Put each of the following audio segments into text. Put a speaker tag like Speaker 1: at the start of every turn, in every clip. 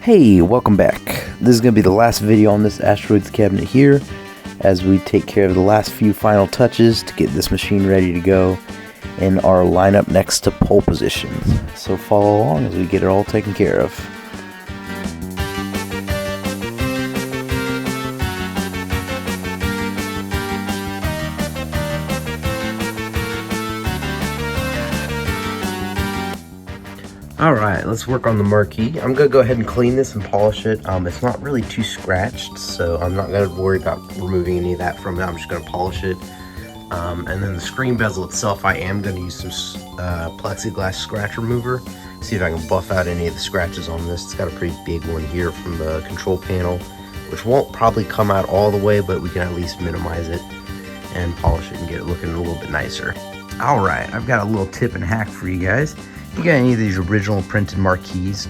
Speaker 1: Hey, welcome back. This is going to be the last video on this Asteroids cabinet here, as we take care of the last few final touches to get this machine ready to go in our lineup next to pole position. So follow along as we get it all taken care of. Alright, let's work on the Marquee. I'm going to go ahead and clean this and polish it. It's not really too scratched, so I'm not going to worry about removing any of that from it. I'm just going to polish it. And then the screen bezel itself, I am going to use some plexiglass scratch remover. See if I can buff out any of the scratches on this. It's got a pretty big one here from the control panel, which won't probably come out all the way, but we can at least minimize it and polish it and get it looking a little bit nicer. Alright, I've got a little tip and hack for you guys. If you got any of these original printed Marquees,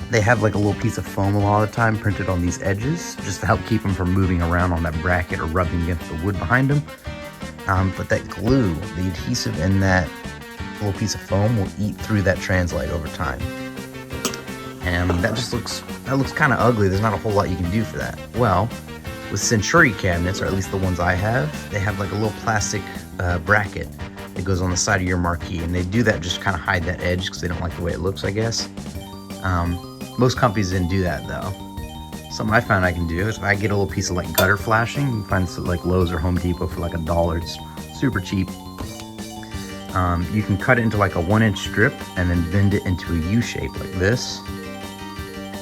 Speaker 1: they have like a little piece of foam a lot of the time printed on these edges, just to help keep them from moving around on that bracket or rubbing against the wood behind them. But that glue, the adhesive in that little piece of foam will eat through that translite over time. And that looks kind of ugly. There's not a whole lot you can do for that. Well, with Century cabinets, or at least the ones I have, they have like a little plastic bracket that goes on the side of your Marquee, and they do that just to kind of hide that edge because they don't like the way it looks, I guess. Most companies didn't do that though. Something I found I can do is if I get a little piece of like gutter flashing, you can find this at like Lowe's or Home Depot for like $1. It's super cheap. You can cut it into like a 1-inch strip and then bend it into a U shape like this,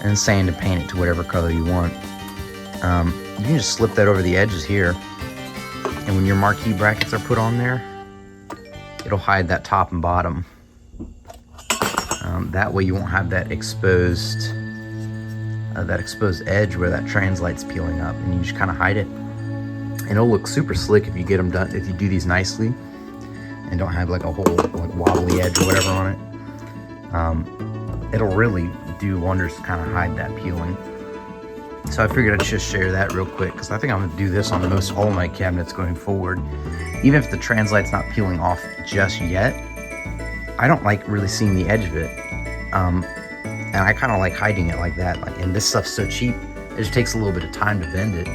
Speaker 1: and sand and paint it to whatever color you want. You can just slip that over the edges here, and when your Marquee brackets are put on there, it'll hide that top and bottom. That way you won't have that exposed edge where that translite's peeling up, and you just kind of hide it. And it'll look super slick if you get them done, if you do these nicely and don't have like a whole like wobbly edge or whatever on it. It'll really do wonders to kind of hide that peeling. So I figured I'd just share that real quick, because I think I'm going to do this on most all my cabinets going forward. Even if the translite's not peeling off just yet, I don't like really seeing the edge of it. And I kind of like hiding it like that. And this stuff's so cheap, it just takes a little bit of time to bend it.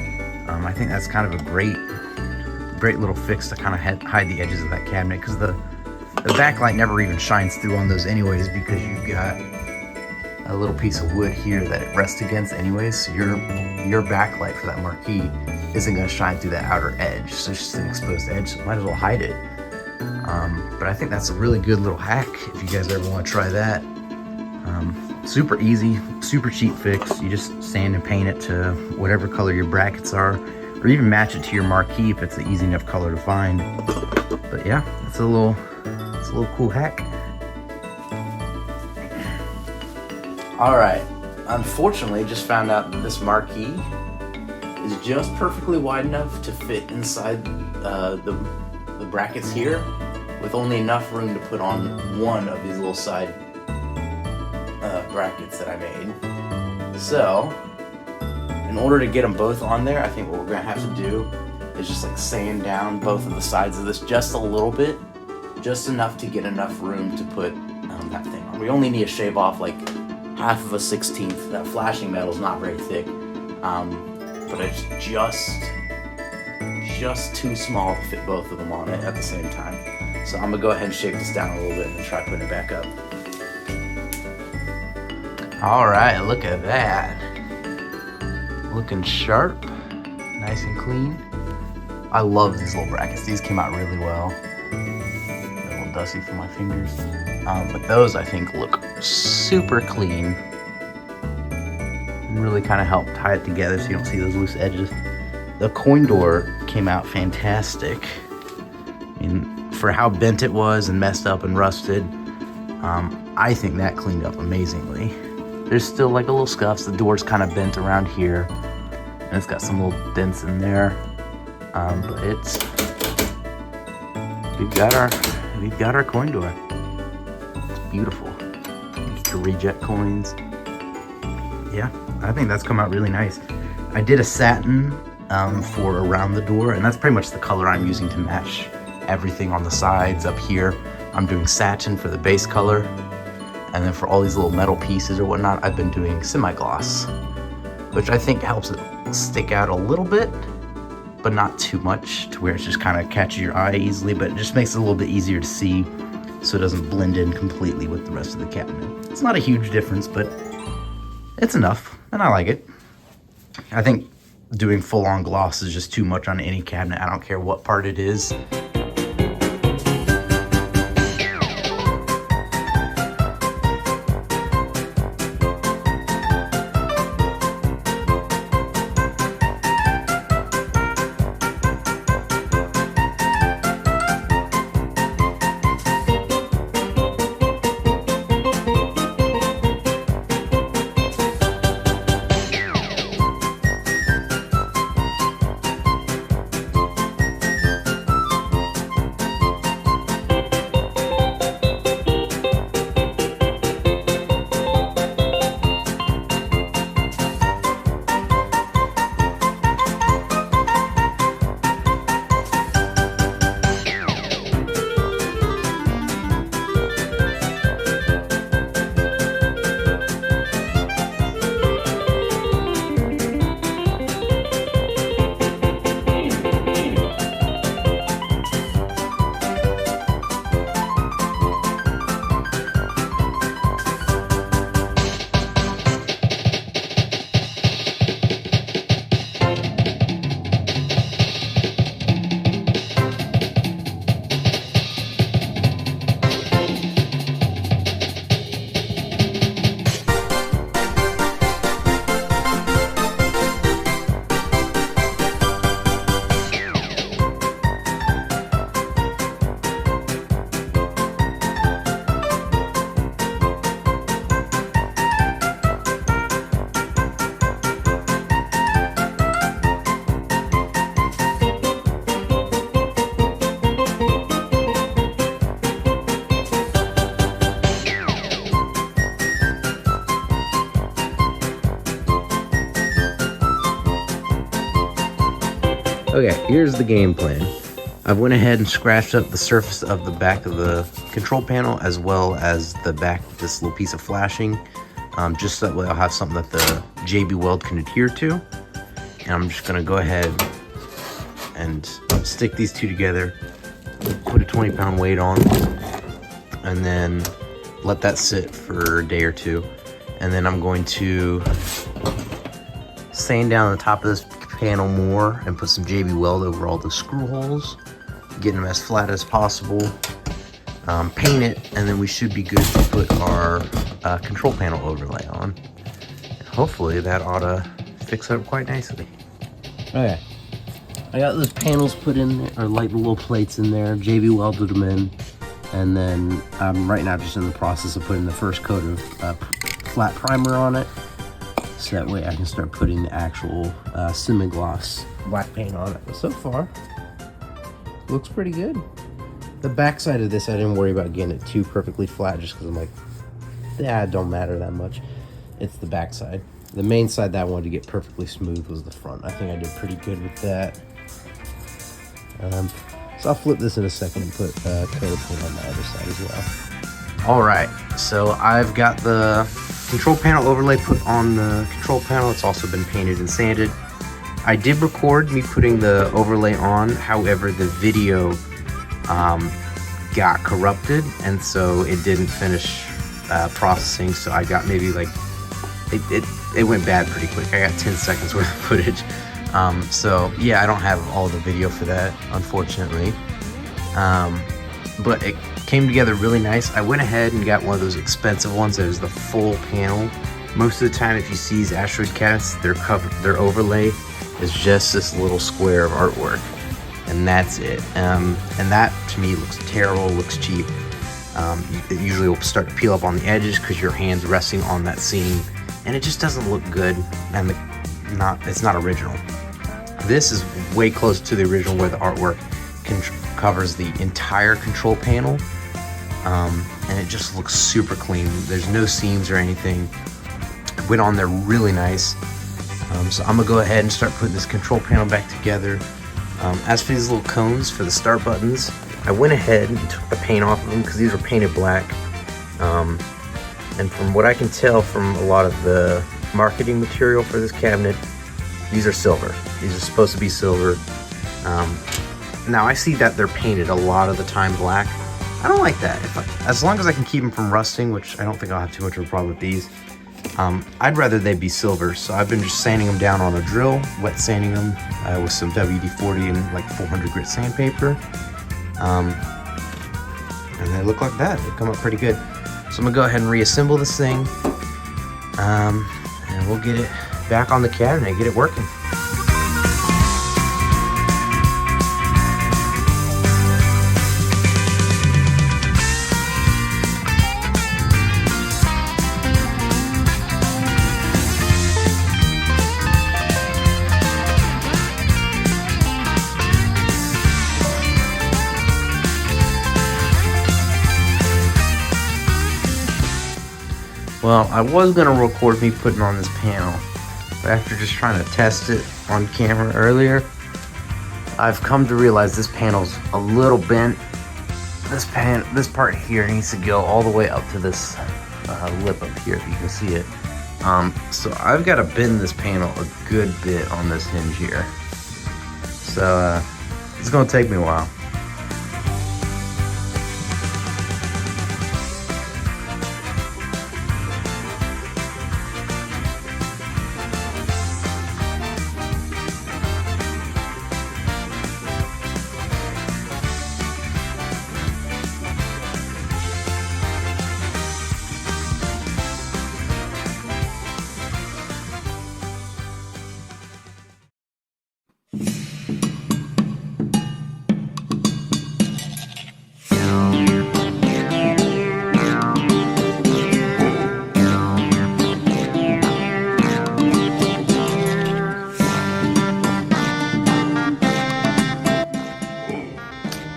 Speaker 1: I think that's kind of a great little fix to kind of hide the edges of that cabinet, because the backlight never even shines through on those anyways, because you've got a little piece of wood here that it rests against anyways, so your backlight for that Marquee isn't going to shine through that outer edge, so it's just an exposed edge, so might as well hide it. But I think that's a really good little hack if you guys ever want to try that. Super easy, super cheap fix. You just sand and paint it to whatever color your brackets are, or even match it to your Marquee if it's an easy enough color to find. But yeah, it's a little cool hack. Alright, unfortunately just found out that this Marquee is just perfectly wide enough to fit inside the brackets here, with only enough room to put on one of these little side brackets that I made. So, in order to get them both on there, I think what we're going to have to do is just like sand down both of the sides of this just a little bit, just enough to get enough room to put that thing on. We only need to shave off like 1/16. That flashing metal is not very thick, but it's just too small to fit both of them on it at the same time. So I'm gonna go ahead and shave this down a little bit and then try putting it back up. All right, look at that. Looking sharp, nice and clean. I love these little brackets. These came out really well. A little dusty for my fingers. But those I think look super clean and really kind of help tie it together so you don't see those loose edges. The coin door came out fantastic. I mean, for how bent it was and messed up and rusted, I think that cleaned up amazingly. There's still like a little scuffs. The door's kind of bent around here, and it's got some little dents in there. But we've got our coin door. It's beautiful. The reject coins. Yeah, I think that's come out really nice. I did a satin for around the door, and that's pretty much the color I'm using to match everything on the sides up here. I'm doing satin for the base color, And then for all these little metal pieces or whatnot, I've been doing semi-gloss, which I think helps it stick out a little bit, but not too much to where it just kind of catches your eye easily, but it just makes it a little bit easier to see so it doesn't blend in completely with the rest of the cabinet. It's not a huge difference, but it's enough, and I like it. I think doing full-on gloss is just too much on any cabinet. I don't care what part it is. Okay, here's the game plan. I've went ahead and scratched up the surface of the back of the control panel as well as the back of this little piece of flashing, just so that way I'll have something that the JB Weld can adhere to. And I'm just gonna go ahead and stick these two together, put a 20-pound weight on, and then let that sit for a day or two. And then I'm going to sand down the top of this panel more and put some JB Weld over all the screw holes, getting them as flat as possible, paint it, and then we should be good to put our control panel overlay on. And hopefully that ought to fix it up quite nicely. Okay, I got those panels put in there, or like the little plates in there, JB welded them in, and then I'm right now just in the process of putting the first coat of flat primer on it, so that way I can start putting the actual semi-gloss black paint on it. But so far, looks pretty good. The back side of this, I didn't worry about getting it too perfectly flat just because I'm like, yeah, it don't matter that much. It's the back side. The main side that I wanted to get perfectly smooth was the front. I think I did pretty good with that. So I'll flip this in a second and put coat of paint on the other side as well. All right, so I've got the control panel overlay put on the control panel. It's also been painted and sanded. I did record me putting the overlay on, however the video got corrupted, and so it didn't finish processing, so I got maybe like it went bad pretty quick. I got 10 seconds worth of footage. So yeah, I don't have all the video for that, unfortunately, but it came together really nice. I went ahead and got one of those expensive ones that is the full panel. Most of the time, if you see these Asteroid cats, their overlay is just this little square of artwork, and that's it. And that to me looks terrible, looks cheap. It usually will start to peel up on the edges because your hand's resting on that seam, and it just doesn't look good, and it's not original. This is way close to the original, where the artwork covers the entire control panel, and it just looks super clean. There's no seams or anything. It went on there really nice. So I'm gonna go ahead and start putting this control panel back together. As for these little cones for the start buttons, I went ahead and took the paint off of them because these were painted black. And from what I can tell from a lot of the marketing material for this cabinet, these are silver. These are supposed to be silver. Now I see that they're painted a lot of the time black. I don't like that. As long as I can keep them from rusting, which I don't think I'll have too much of a problem with these, I'd rather they be silver. So I've been just sanding them down on a drill, wet sanding them with some WD-40 and like 400 grit sandpaper. And they look like that. They come up pretty good. So I'm gonna go ahead and reassemble this thing, and we'll get it back on the cabinet and get it working. Well, I was gonna record me putting on this panel, but after just trying to test it on camera earlier, I've come to realize this panel's a little bent. This part here needs to go all the way up to this lip up here, if you can see it. So I've got to bend this panel a good bit on this hinge here. So it's gonna take me a while.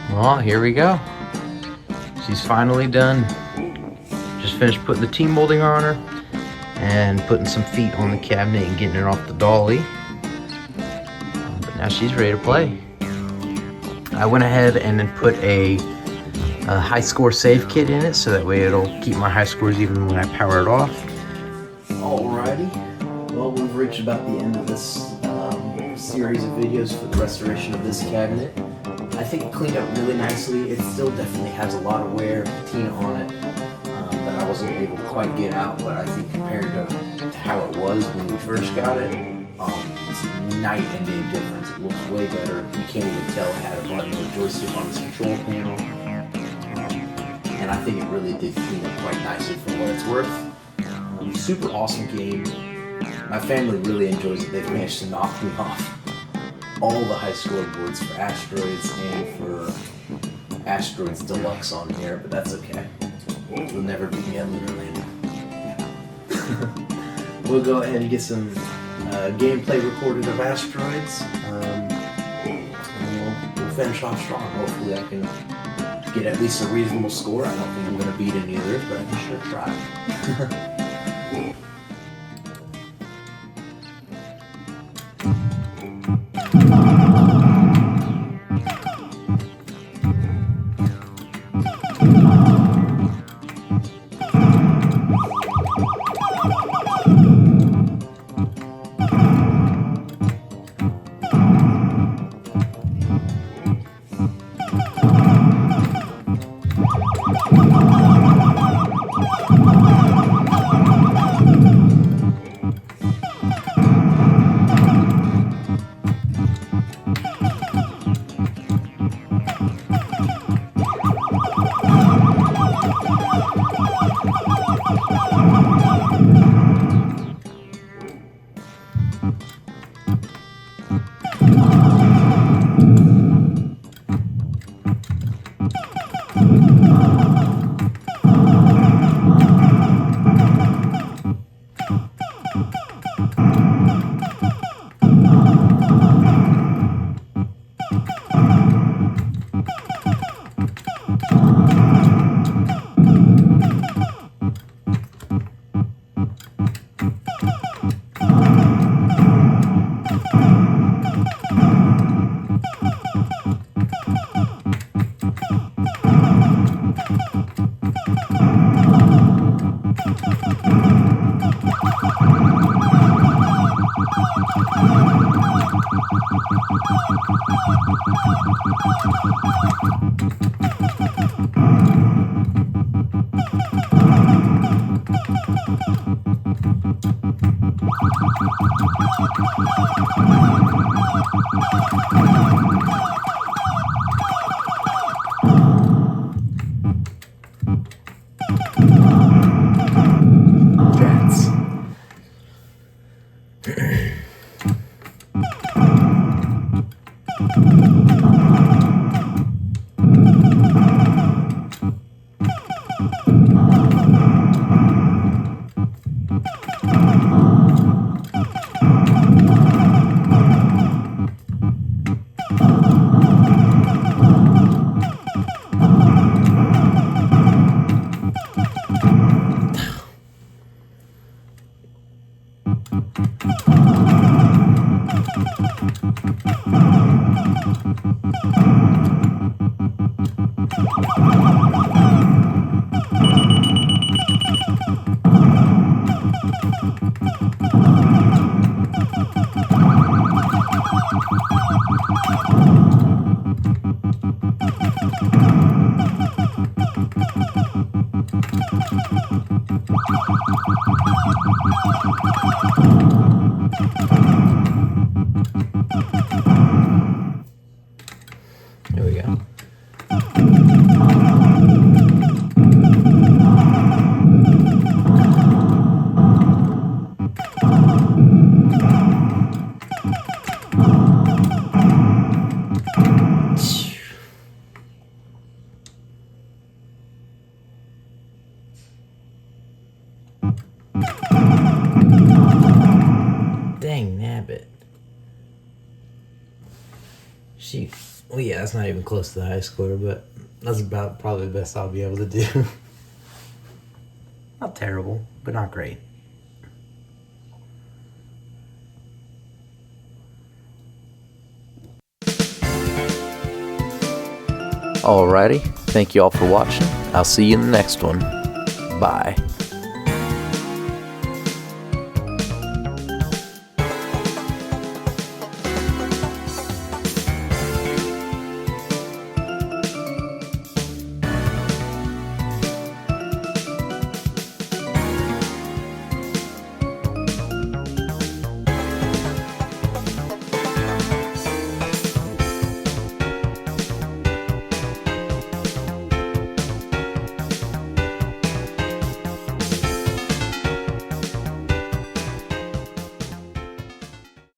Speaker 1: Well, here we go. She's finally done. Just finished putting the T-molding on her and putting some feet on the cabinet and getting it off the dolly. But now she's ready to play. I went ahead and then put a high score save kit in it, so that way it'll keep my high scores even when I power it off. Alrighty. Well, we've reached about the end of this series of videos for the restoration of this cabinet. I think it cleaned up really nicely. It still definitely has a lot of wear, patina on it that I wasn't able to quite get out, but I think compared to how it was when we first got it, it's night and day difference. It looks way better. You can't even tell it had a button or a joystick on this control panel. And I think it really did clean up quite nicely for what it's worth. Super awesome game. My family really enjoys it. They've managed to knock me off all the high score boards for Asteroids and for Asteroids Deluxe on here, but that's okay. We'll never beat me at literally. We'll go ahead and get some gameplay recorded of Asteroids, and we'll finish off strong. Hopefully I can get at least a reasonable score. I don't think I'm going to beat any others, but I can sure try. There we go. Dang nabbit. Shoot. Well, yeah, that's not even close to the high score, but that's about probably the best I'll be able to do. Not terrible, but not great. Alrighty, thank you all for watching. I'll see you in the next one. Bye.